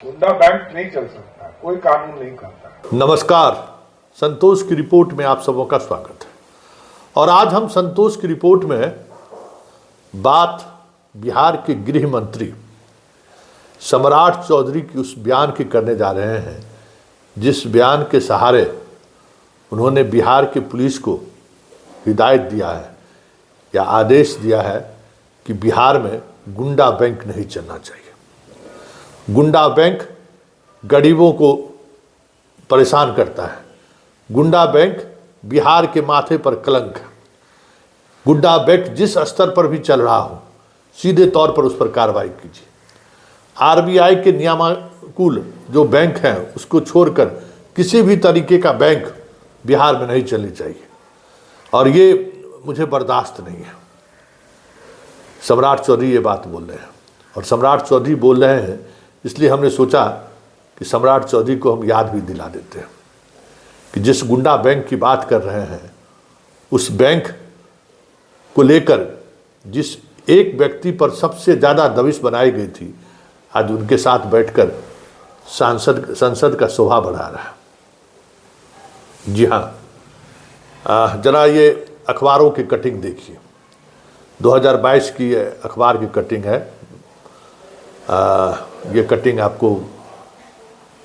गुंडा बैंक नहीं चल सकता, कोई कानून नहीं करता। नमस्कार, संतोष की रिपोर्ट में आप सबों का स्वागत है। और आज हम संतोष की रिपोर्ट में बात बिहार के गृह मंत्री सम्राट चौधरी की उस बयान की करने जा रहे हैं, जिस बयान के सहारे उन्होंने बिहार की पुलिस को हिदायत दिया है या आदेश दिया है कि बिहार में गुंडा बैंक नहीं चलना चाहिए। गुंडा बैंक गरीबों को परेशान करता है। गुंडा बैंक बिहार के माथे पर कलंक है। गुंडा बैंक जिस स्तर पर भी चल रहा हो, सीधे तौर पर उस पर कार्रवाई कीजिए। आरबीआई के नियामकुल जो बैंक हैं उसको छोड़कर किसी भी तरीके का बैंक बिहार में नहीं चलनी चाहिए, और ये मुझे बर्दाश्त नहीं है। सम्राट चौधरी ये बात बोल रहे हैं, और सम्राट चौधरी बोल रहे हैं इसलिए हमने सोचा कि सम्राट चौधरी को हम याद भी दिला देते हैं कि जिस गुंडा बैंक की बात कर रहे हैं, उस बैंक को लेकर जिस एक व्यक्ति पर सबसे ज़्यादा दबिश बनाई गई थी, आज उनके साथ बैठकर संसद का शोभा बढ़ा रहा है। जी हाँ, जरा ये अखबारों की कटिंग देखिए। 2022 की अखबार की कटिंग है। ये कटिंग आपको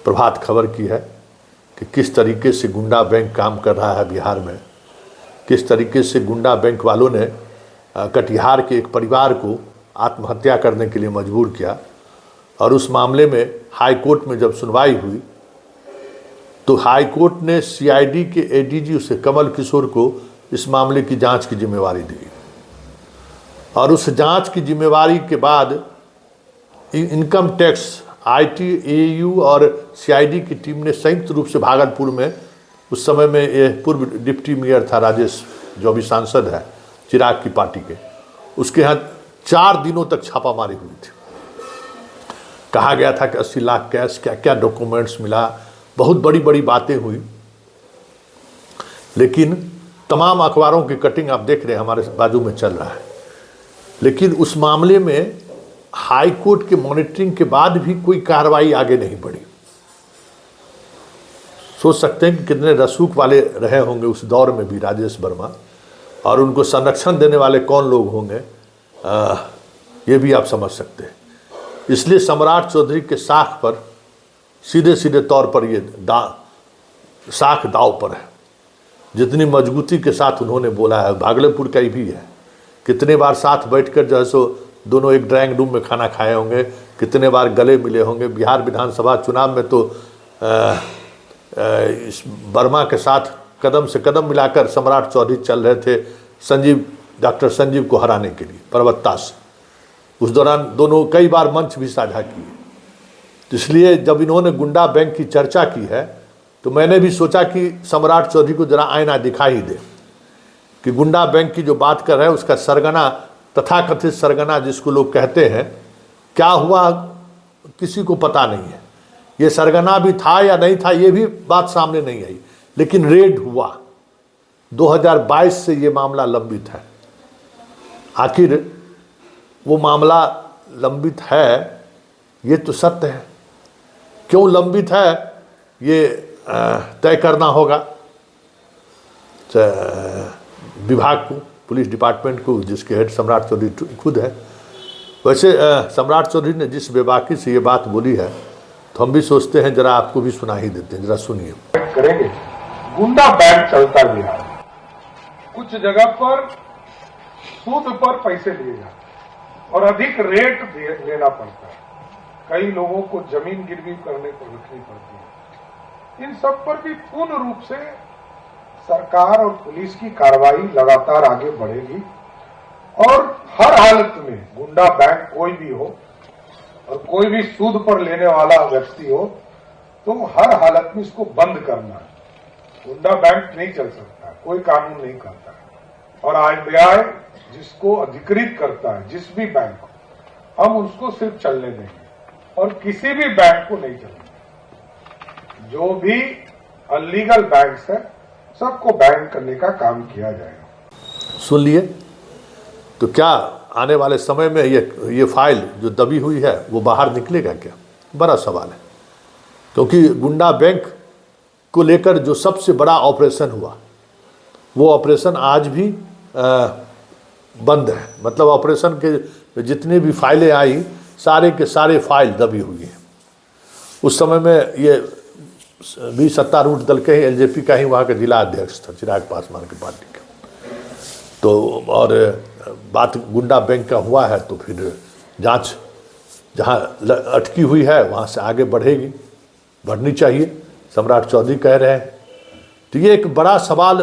प्रभात खबर की है कि किस तरीके से गुंडा बैंक काम कर रहा है बिहार में, किस तरीके से गुंडा बैंक वालों ने कटिहार के एक परिवार को आत्महत्या करने के लिए मजबूर किया। और उस मामले में हाई कोर्ट में जब सुनवाई हुई तो हाई कोर्ट ने सीआईडी के एडीजी उसे कमल किशोर को इस मामले की जांच की जिम्मेवारी दी, और उस जांच की जिम्मेवारी के बाद इनकम टैक्स, आईटी, एयू और सीआईडी की टीम ने संयुक्त रूप से भागलपुर में, उस समय में ये पूर्व डिप्टी मेयर था राजेश, जो अभी सांसद है चिराग की पार्टी के, उसके यहाँ 4 दिनों तक छापामारी हुई थी। कहा गया था कि 80 लाख कैश, क्या क्या डॉक्यूमेंट्स मिला, बहुत बड़ी बड़ी बातें हुई। लेकिन तमाम अखबारों की कटिंग आप देख रहे हैं, हमारे बाजू में चल रहा है। लेकिन उस मामले में हाई कोर्ट के मॉनिटरिंग के बाद भी कोई कार्रवाई आगे नहीं बढ़ी। सोच सकते हैं कि कितने रसूख वाले रहे होंगे उस दौर में भी राजेश वर्मा, और उनको संरक्षण देने वाले कौन लोग होंगे, ये भी आप समझ सकते हैं। इसलिए सम्राट चौधरी के साख पर सीधे सीधे तौर पर ये साख दाव पर है। जितनी मजबूती के साथ उन्होंने बोला है, भागलपुर का ही भी है, कितने बार साथ बैठकर जो है सो दोनों एक ड्राइंग रूम में खाना खाए होंगे, कितने बार गले मिले होंगे। बिहार विधानसभा चुनाव में तो इस वर्मा के साथ कदम से कदम मिलाकर सम्राट चौधरी चल रहे थे डॉक्टर संजीव को हराने के लिए परबत्ता से। उस दौरान दोनों कई बार मंच भी साझा किए। तो इसलिए जब इन्होंने गुंडा बैंक की चर्चा की है तो मैंने भी सोचा कि सम्राट चौधरी को जरा आईना दिखा ही दे कि गुंडा बैंक की जो बात कर रहे हैं उसका सरगना, तथाकथित सरगना जिसको लोग कहते हैं, क्या हुआ किसी को पता नहीं है। ये सरगना भी था या नहीं था, ये भी बात सामने नहीं आई। लेकिन रेड हुआ। 2022 से ये मामला लंबित है। आखिर वो मामला लंबित है, ये तो सत्य है। क्यों लंबित है ये तय करना होगा विभाग को, पुलिस डिपार्टमेंट को, जिसके हेड सम्राट चौधरी खुद है। वैसे सम्राट चौधरी ने जिस बेबाकी से ये बात बोली है, तो हम भी सोचते हैं जरा आपको भी सुना ही देते हैं, जरा सुनिए। करेंगे, गुंडा बैंक चलता बिहार। कुछ जगह पर सूद पर पैसे लिए जाते और अधिक रेट लेना पड़ता है। कई लोगों को जमीन गिरवी करने को रखनी पड़ती है। इन सब पर भी पूर्ण रूप से सरकार और पुलिस की कार्रवाई लगातार आगे बढ़ेगी, और हर हालत में गुंडा बैंक कोई भी हो और कोई भी सूद पर लेने वाला व्यक्ति हो, तो हर हालत में इसको बंद करना है। गुंडा बैंक नहीं चल सकता, कोई कानून नहीं करता है। और आरबीआई जिसको अधिकृत करता है, जिस भी बैंक को, हम उसको सिर्फ चलने देंगे और किसी भी बैंक को नहीं चलने देंगे। जो भी अनलीगल बैंक्स है सबको बैन करने का काम किया जाएगा। सुन लिए? तो क्या आने वाले समय में ये फाइल जो दबी हुई है वो बाहर निकलेगा क्या? बड़ा सवाल है। क्योंकि गुंडा बैंक को लेकर जो सबसे बड़ा ऑपरेशन हुआ वो ऑपरेशन आज भी बंद है। मतलब ऑपरेशन के जितनी भी फाइलें आई सारे के सारे फाइल दबी हुई हैं। उस समय में ये भी सत्तारूढ़ दल के ही एलजेपी का ही वहाँ के जिला अध्यक्ष था, चिराग पासवान की पार्टी का। तो और बात गुंडा बैंक का हुआ है तो फिर जांच जहाँ अटकी हुई है वहाँ से आगे बढ़नी चाहिए, सम्राट चौधरी कह रहे हैं। तो ये एक बड़ा सवाल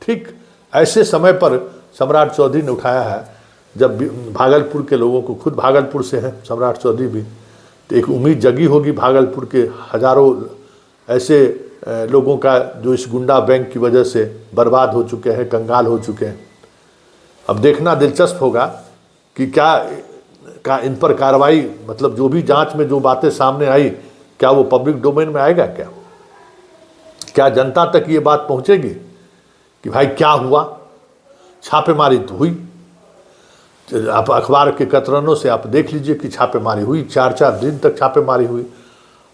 ठीक ऐसे समय पर सम्राट चौधरी ने उठाया है जब भागलपुर के लोगों को, खुद भागलपुर से हैं सम्राट चौधरी भी, तो एक उम्मीद जगी होगी भागलपुर के हजारों ऐसे लोगों का जो इस गुंडा बैंक की वजह से बर्बाद हो चुके हैं, कंगाल हो चुके हैं। अब देखना दिलचस्प होगा कि क्या इन पर कार्रवाई, मतलब जो भी जांच में जो बातें सामने आई क्या वो पब्लिक डोमेन में आएगा, क्या जनता तक ये बात पहुंचेगी कि भाई क्या हुआ। छापेमारी तो हुई, आप अखबार के कतरनों से आप देख लीजिए कि छापेमारी हुई, 4-4 दिन तक छापेमारी हुई।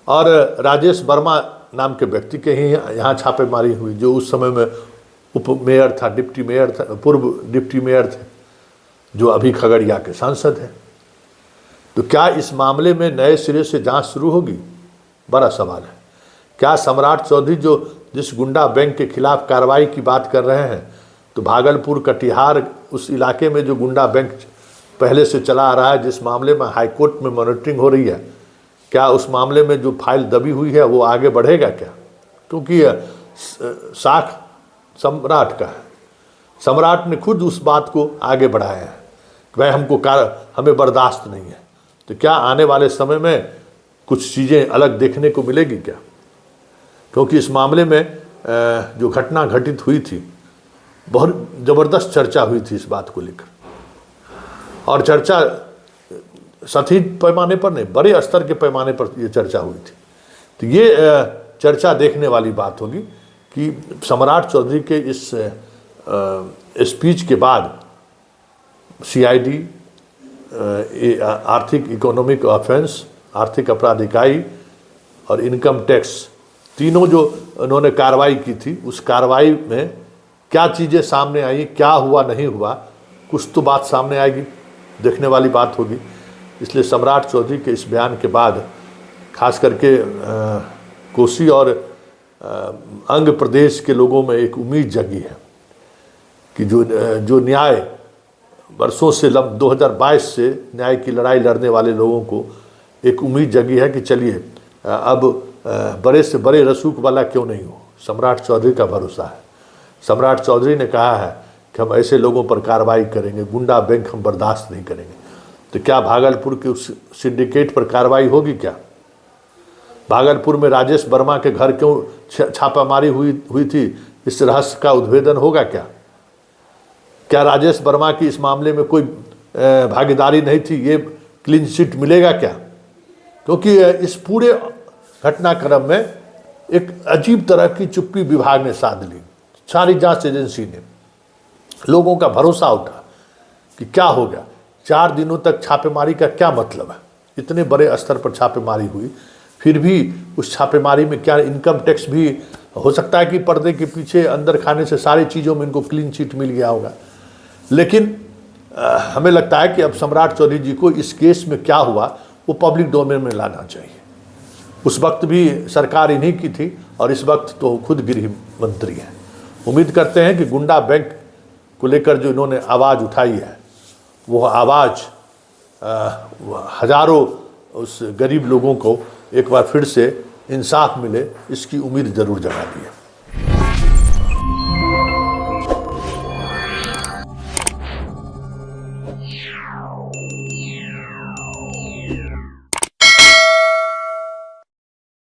और राजेश वर्मा नाम के व्यक्ति के ही यहाँ छापेमारी हुई, जो उस समय में उप मेयर था, डिप्टी मेयर था, पूर्व डिप्टी मेयर थे, जो अभी खगड़िया के सांसद हैं। तो क्या इस मामले में नए सिरे से जांच शुरू होगी, बड़ा सवाल है। क्या सम्राट चौधरी जो जिस गुंडा बैंक के खिलाफ कार्रवाई की बात कर रहे हैं, तो भागलपुर, कटिहार, उस इलाके में जो गुंडा बैंक पहले से चला आ रहा है, जिस मामले में हाईकोर्ट में मॉनिटरिंग हो रही है, क्या उस मामले में जो फाइल दबी हुई है वो आगे बढ़ेगा क्या? क्योंकि साख सम्राट का है, सम्राट ने खुद उस बात को आगे बढ़ाया है कि भाई हमें बर्दाश्त नहीं है। तो क्या आने वाले समय में कुछ चीज़ें अलग देखने को मिलेगी क्या? क्योंकि इस मामले में जो घटना घटित हुई थी, बहुत ज़बरदस्त चर्चा हुई थी इस बात को लेकर, और चर्चा सतही पैमाने पर नहीं, बड़े स्तर के पैमाने पर ये चर्चा हुई थी। तो ये चर्चा देखने वाली बात होगी कि सम्राट चौधरी के इस स्पीच के बाद सीआईडी, आर्थिक इकोनॉमिक ऑफेंस, आर्थिक अपराध इकाई और इनकम टैक्स, तीनों जो उन्होंने कार्रवाई की थी, उस कार्रवाई में क्या चीज़ें सामने आई, क्या हुआ नहीं हुआ, कुछ तो बात सामने आएगी, देखने वाली बात होगी। इसलिए सम्राट चौधरी के इस बयान के बाद खास करके कोसी और अंग प्रदेश के लोगों में एक उम्मीद जगी है कि जो न्याय वर्षों से 2022 से न्याय की लड़ाई लड़ने वाले लोगों को एक उम्मीद जगी है कि चलिए अब बड़े से बड़े रसूख वाला क्यों नहीं हो, सम्राट चौधरी का भरोसा है। सम्राट चौधरी ने कहा है कि हम ऐसे लोगों पर कार्रवाई करेंगे, गुंडा बैंक हम बर्दाश्त नहीं करेंगे। तो क्या भागलपुर के उस सिंडिकेट पर कार्रवाई होगी क्या? भागलपुर में राजेश वर्मा के घर क्यों छापामारी हुई थी, इस रहस्य का उद्भेदन होगा क्या? क्या राजेश वर्मा की इस मामले में कोई भागीदारी नहीं थी, ये क्लीन चिट मिलेगा क्या? क्योंकि इस पूरे घटनाक्रम में एक अजीब तरह की चुप्पी विभाग ने साध ली, सारी जांच एजेंसी ने। लोगों का भरोसा उठा कि क्या हो गया, 4 दिनों तक छापेमारी का क्या मतलब है? इतने बड़े स्तर पर छापेमारी हुई, फिर भी उस छापेमारी में क्या इनकम टैक्स भी हो सकता है कि पर्दे के पीछे अंदर खाने से सारी चीज़ों में इनको क्लीन चिट मिल गया होगा। लेकिन हमें लगता है कि अब सम्राट चौधरी जी को इस केस में क्या हुआ वो पब्लिक डोमेन में लाना चाहिए। उस वक्त भी सरकार इन्हीं की थी और इस वक्त तो खुद गृह मंत्री हैं। उम्मीद करते हैं कि गुंडा बैंक को लेकर जो इन्होंने आवाज़ उठाई है, वो आवाज़ हजारों उस गरीब लोगों को एक बार फिर से इंसाफ मिले, इसकी उम्मीद ज़रूर जगाती है।